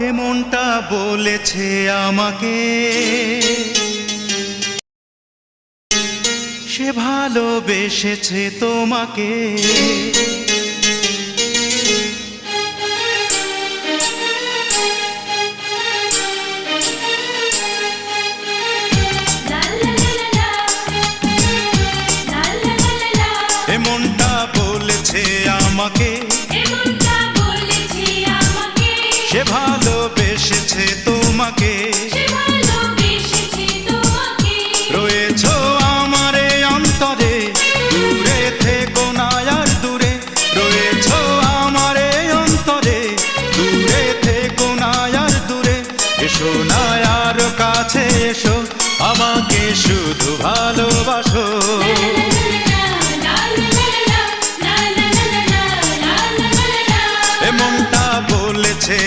এমনটা বলেছে আমাকে, সে ভালোবেসেছে তোমাকে। এমনটা বলেছে আমাকে, সে ভালোবেসেছে তোমাকে। রয়েছো আমার এই অন্তরে, দূরে থেকো না আর দূরে। রয়েছো আমার এই অন্তরে, দূরে থেকো না আর দূরে। এসো না আর কাছে এসো, আমাকে শুধু ভালোবাসো। এমনটা বলেছে